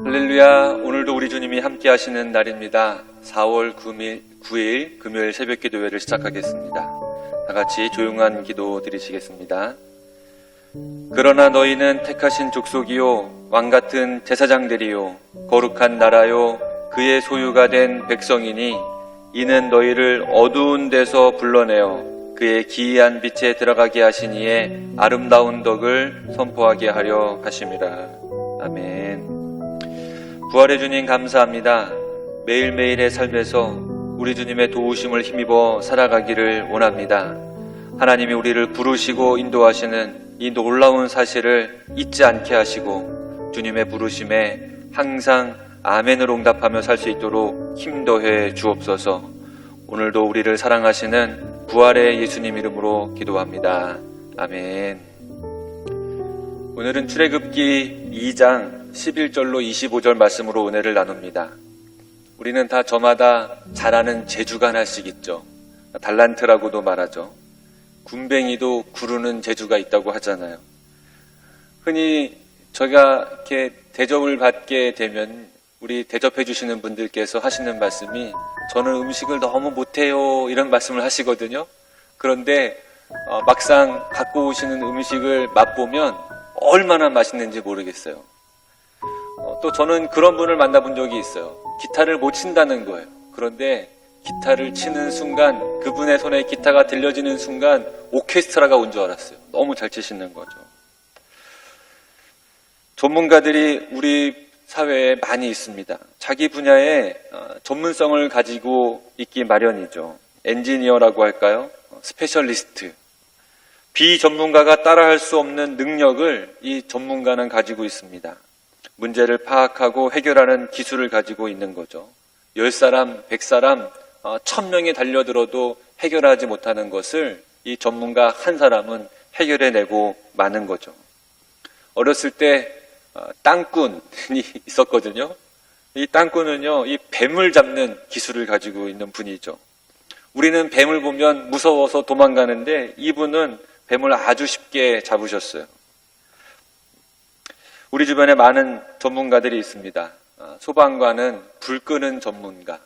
할렐루야. 오늘도 우리 주님이 함께 하시는 날입니다. 4월 9일 금요일 새벽 기도회를 시작하겠습니다. 다 같이 조용한 기도 드리시겠습니다. 그러나 너희는 택하신 족속이요 왕같은 제사장들이요 거룩한 나라요 그의 소유가 된 백성이니 이는 너희를 어두운 데서 불러내어 그의 기이한 빛에 들어가게 하시니에 아름다운 덕을 선포하게 하려 하심이라. 아멘. 부활의 주님 감사합니다. 매일매일의 삶에서 우리 주님의 도우심을 힘입어 살아가기를 원합니다. 하나님이 우리를 부르시고 인도하시는 이 놀라운 사실을 잊지 않게 하시고 주님의 부르심에 항상 아멘으로 응답하며 살 수 있도록 힘 더해 주옵소서. 오늘도 우리를 사랑하시는 부활의 예수님 이름으로 기도합니다. 아멘. 오늘은 출애굽기 2장 11절로 25절 말씀으로 은혜를 나눕니다. 우리는 다 저마다 잘 아는 재주가 하나씩 있죠. 달란트라고도 말하죠. 군뱅이도 구르는 재주가 있다고 하잖아요. 흔히 저희가 이렇게 대접을 받게 되면 우리 대접해 주시는 분들께서 하시는 말씀이 저는 음식을 너무 못해요 이런 말씀을 하시거든요. 그런데 막상 갖고 오시는 음식을 맛보면 얼마나 맛있는지 모르겠어요. 또 저는 그런 분을 만나본 적이 있어요. 기타를 못 친다는 거예요. 그런데 기타를 치는 순간 그분의 손에 기타가 들려지는 순간 오케스트라가 온 줄 알았어요. 너무 잘 치시는 거죠. 전문가들이 우리 사회에 많이 있습니다. 자기 분야에 전문성을 가지고 있기 마련이죠. 엔지니어라고 할까요? 스페셜리스트. 비전문가가 따라할 수 없는 능력을 이 전문가는 가지고 있습니다. 문제를 파악하고 해결하는 기술을 가지고 있는 거죠. 10사람, 100사람, 1000명이 달려들어도 해결하지 못하는 것을 이 전문가 한 사람은 해결해내고 마는 거죠. 어렸을 때 땅꾼이 있었거든요. 이 땅꾼은요, 이 뱀을 잡는 기술을 가지고 있는 분이죠. 우리는 뱀을 보면 무서워서 도망가는데 이분은 뱀을 아주 쉽게 잡으셨어요. 우리 주변에 많은 전문가들이 있습니다. 소방관은 불 끄는 전문가,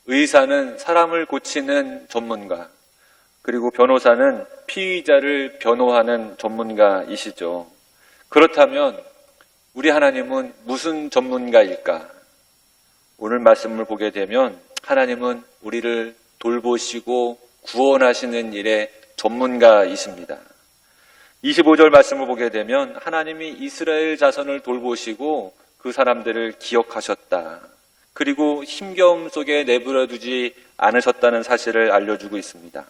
의사는 사람을 고치는 전문가, 그리고 변호사는 피의자를 변호하는 전문가이시죠. 그렇다면 우리 하나님은 무슨 전문가일까? 오늘 말씀을 보게 되면 하나님은 우리를 돌보시고 구원하시는 일의 전문가이십니다. 25절 말씀을 보게 되면 하나님이 이스라엘 자손을 돌보시고 그 사람들을 기억하셨다. 그리고 힘겨움 속에 내버려두지 않으셨다는 사실을 알려주고 있습니다.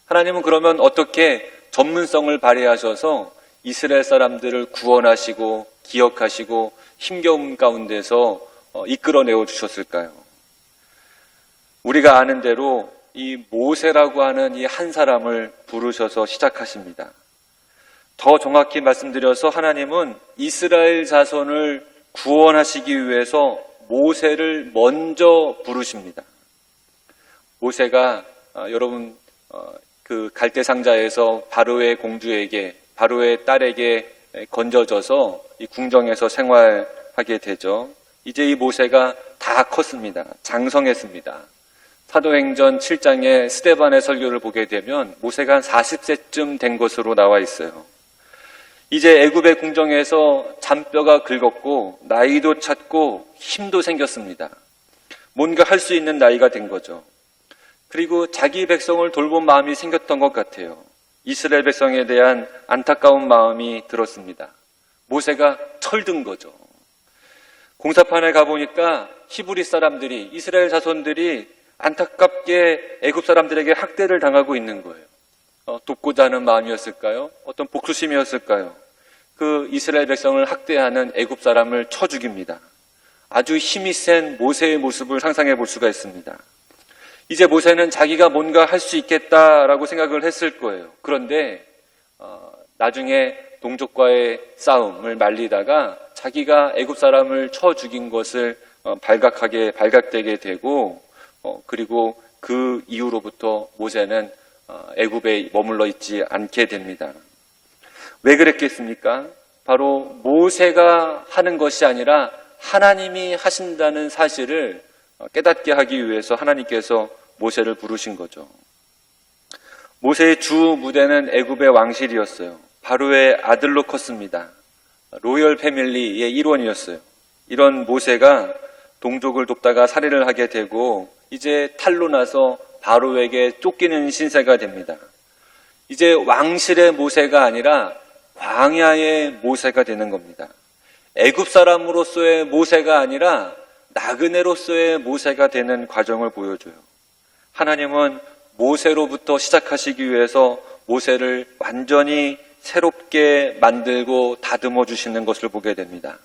하나님은 그러면 어떻게 전문성을 발휘하셔서 이스라엘 사람들을 구원하시고 기억하시고 힘겨움 가운데서 이끌어내어 주셨을까요? 우리가 아는 대로 이 모세라고 하는 이 한 사람을 부르셔서 시작하십니다. 더 정확히 말씀드려서 하나님은 이스라엘 자손을 구원하시기 위해서 모세를 먼저 부르십니다. 모세가 여러분 그 갈대상자에서 바로의 공주에게 바로의 딸에게 건져져서 이 궁정에서 생활하게 되죠. 이제 이 모세가 다 컸습니다. 장성했습니다. 사도행전 7장의 스데반의 설교를 보게 되면 모세가 한 40세쯤 된 것으로 나와 있어요. 이제 애굽의 궁정에서 잔뼈가 긁었고 나이도 찼고 힘도 생겼습니다. 뭔가 할 수 있는 나이가 된 거죠. 그리고 자기 백성을 돌본 마음이 생겼던 것 같아요. 이스라엘 백성에 대한 안타까운 마음이 들었습니다. 모세가 철든 거죠. 공사판에 가보니까 히브리 사람들이, 이스라엘 자손들이 안타깝게 애굽 사람들에게 학대를 당하고 있는 거예요. 돕고자 하는 마음이었을까요? 어떤 복수심이었을까요? 그 이스라엘 백성을 학대하는 애굽 사람을 쳐 죽입니다. 아주 힘이 센 모세의 모습을 상상해 볼 수가 있습니다. 이제 모세는 자기가 뭔가 할 수 있겠다라고 생각을 했을 거예요. 그런데 나중에 동족과의 싸움을 말리다가 자기가 애굽 사람을 쳐 죽인 것을 발각되게 되고 그리고 그 이후로부터 모세는 애굽에 머물러 있지 않게 됩니다. 왜 그랬겠습니까? 바로 모세가 하는 것이 아니라 하나님이 하신다는 사실을 깨닫게 하기 위해서 하나님께서 모세를 부르신 거죠. 모세의 주 무대는 애굽의 왕실이었어요. 바로의 아들로 컸습니다. 로열 패밀리의 일원이었어요. 이런 모세가 동족을 돕다가 살해를 하게 되고 이제 탈로 나서 바로에게 쫓기는 신세가 됩니다. 이제 왕실의 모세가 아니라 광야의 모세가 되는 겁니다. 애굽 사람으로서의 모세가 아니라 나그네로서의 모세가 되는 과정을 보여줘요. 하나님은 모세로부터 시작하시기 위해서 모세를 완전히 새롭게 만들고 다듬어 주시는 것을 보게 됩니다.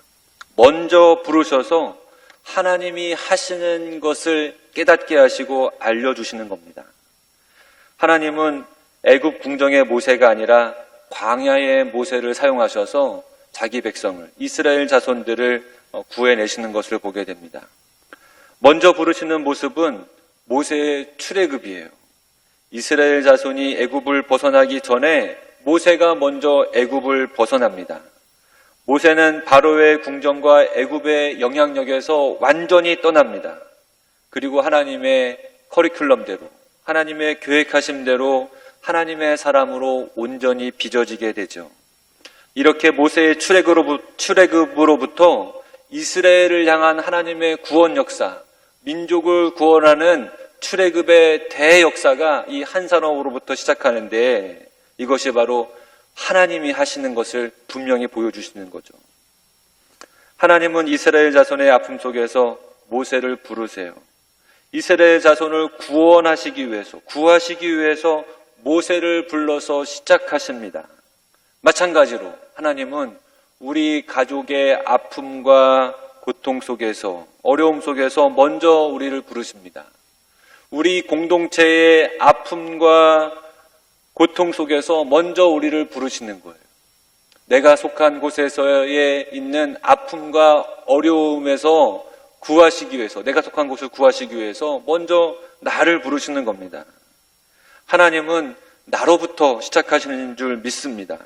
먼저 부르셔서 하나님이 하시는 것을 깨닫게 하시고 알려주시는 겁니다. 하나님은 애굽 궁정의 모세가 아니라 광야의 모세를 사용하셔서 자기 백성을, 이스라엘 자손들을 구해내시는 것을 보게 됩니다. 먼저 부르시는 모습은 모세의 출애굽이에요. 이스라엘 자손이 애굽을 벗어나기 전에 모세가 먼저 애굽을 벗어납니다. 모세는 바로의 궁정과 애굽의 영향력에서 완전히 떠납니다. 그리고 하나님의 커리큘럼대로, 하나님의 계획하심대로 하나님의 사람으로 온전히 빚어지게 되죠. 이렇게 모세의 출애굽으로부터 이스라엘을 향한 하나님의 구원 역사, 민족을 구원하는 출애굽의 대역사가 이 한 산업으로부터 시작하는데 이것이 바로 하나님이 하시는 것을 분명히 보여주시는 거죠. 하나님은 이스라엘 자손의 아픔 속에서 모세를 부르세요. 이스라엘 자손을 구하시기 위해서 모세를 불러서 시작하십니다. 마찬가지로 하나님은 우리 가족의 아픔과 고통 속에서, 어려움 속에서 먼저 우리를 부르십니다. 우리 공동체의 아픔과 고통 속에서 먼저 우리를 부르시는 거예요. 내가 속한 곳에서에 있는 아픔과 어려움에서 구하시기 위해서, 내가 속한 곳을 구하시기 위해서 먼저 나를 부르시는 겁니다. 하나님은 나로부터 시작하시는 줄 믿습니다.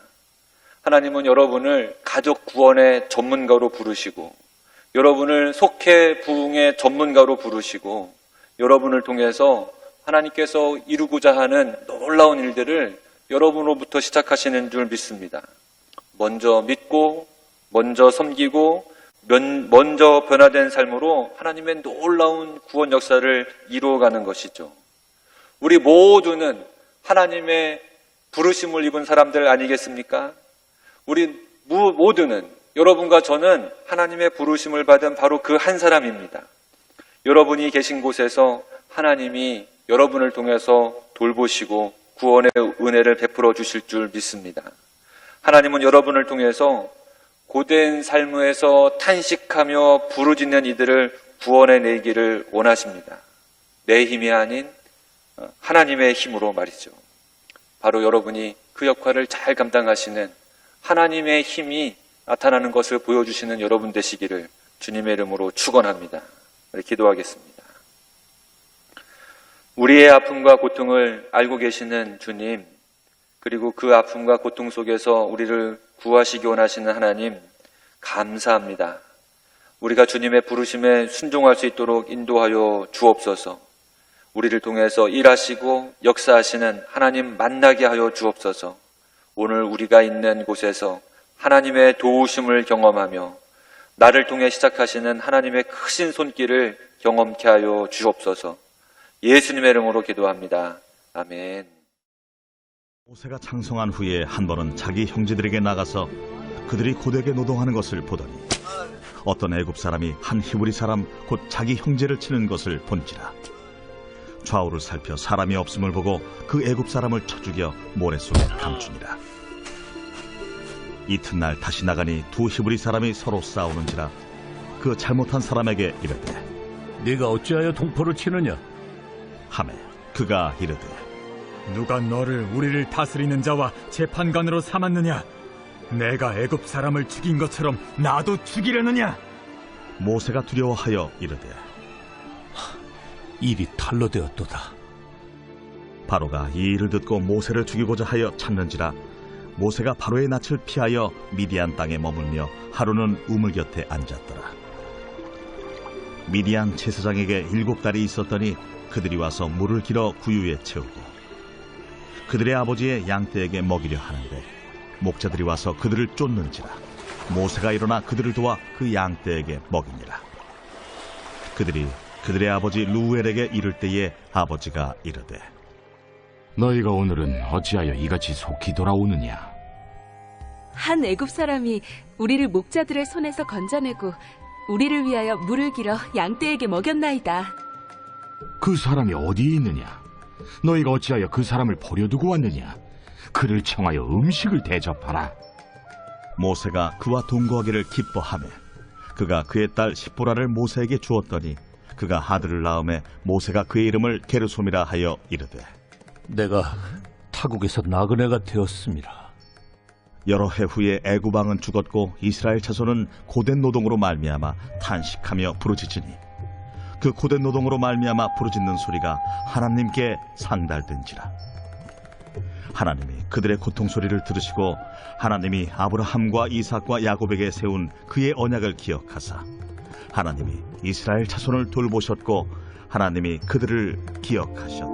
하나님은 여러분을 가족 구원의 전문가로 부르시고, 여러분을 속회 부흥의 전문가로 부르시고, 여러분을 통해서 하나님께서 이루고자 하는 놀라운 일들을 여러분으로부터 시작하시는 줄 믿습니다. 먼저 믿고, 먼저 섬기고, 먼저 변화된 삶으로 하나님의 놀라운 구원 역사를 이루어가는 것이죠. 우리 모두는 하나님의 부르심을 입은 사람들 아니겠습니까? 우리 모두는, 여러분과 저는 하나님의 부르심을 받은 바로 그 한 사람입니다. 여러분이 계신 곳에서 하나님이 여러분을 통해서 돌보시고 구원의 은혜를 베풀어 주실 줄 믿습니다. 하나님은 여러분을 통해서 고된 삶에서 탄식하며 부르짖는 이들을 구원해내기를 원하십니다. 내 힘이 아닌 하나님의 힘으로 말이죠. 바로 여러분이 그 역할을 잘 감당하시는 하나님의 힘이 나타나는 것을 보여주시는 여러분 되시기를 주님의 이름으로 축원합니다. 기도하겠습니다. 우리의 아픔과 고통을 알고 계시는 주님, 그리고 그 아픔과 고통 속에서 우리를 구하시기 원하시는 하나님, 감사합니다. 우리가 주님의 부르심에 순종할 수 있도록 인도하여 주옵소서. 우리를 통해서 일하시고 역사하시는 하나님 만나게 하여 주옵소서. 오늘 우리가 있는 곳에서 하나님의 도우심을 경험하며 나를 통해 시작하시는 하나님의 크신 손길을 경험케 하여 주옵소서. 예수님의 이름으로 기도합니다. 아멘. 모세가 창성한 후에 한 번은 자기 형제들에게 나가서 그들이 고되게 노동하는 것을 보더니 어떤 애굽 사람이 한 히브리 사람 곧 자기 형제를 치는 것을 본지라. 좌우를 살펴 사람이 없음을 보고 그 애굽 사람을 쳐 죽여 모래 속에 감추니라. 이튿날 다시 나가니 두 히브리 사람이 서로 싸우는지라. 그 잘못한 사람에게 이르되 네가 어찌하여 동포를 치느냐? 하매 그가 이르되 누가 너를 우리를 다스리는 자와 재판관으로 삼았느냐? 내가 애굽 사람을 죽인 것처럼 나도 죽이려느냐? 모세가 두려워하여 이르되 일이 탈로 되었도다. 바로가 이 일을 듣고 모세를 죽이고자 하여 찾는지라. 모세가 바로의 낯을 피하여 미디안 땅에 머물며 하루는 우물 곁에 앉았더라. 미디안 제사장에게 7달이 있었더니 그들이 와서 물을 길어 구유에 채우고 그들의 아버지의 양떼에게 먹이려 하는데 목자들이 와서 그들을 쫓는지라 모세가 일어나 그들을 도와 그 양떼에게 먹이니라. 그들이 그들의 아버지 루엘에게 이를 때에 아버지가 이르되 너희가 오늘은 어찌하여 이같이 속히 돌아오느냐? 한 애굽 사람이 우리를 목자들의 손에서 건져내고 우리를 위하여 물을 길어 양떼에게 먹였나이다. 그 사람이 어디에 있느냐? 너희가 어찌하여 그 사람을 버려두고 왔느냐? 그를 청하여 음식을 대접하라. 모세가 그와 동거하기를 기뻐하며 그가 그의 딸 십보라를 모세에게 주었더니 그가 아들을 낳음에 모세가 그의 이름을 게르솜이라 하여 이르되 내가 타국에서 나그네가 되었습니다. 여러 해 후에 애굽 왕은 죽었고 이스라엘 자손은 고된 노동으로 말미암아 탄식하며 부르짖으니 그 고된 노동으로 말미암아 부르짖는 소리가 하나님께 상달된지라. 하나님이 그들의 고통 소리를 들으시고 하나님이 아브라함과 이삭과 야곱에게 세운 그의 언약을 기억하사 하나님이 이스라엘 자손을 돌보셨고 하나님이 그들을 기억하셨다.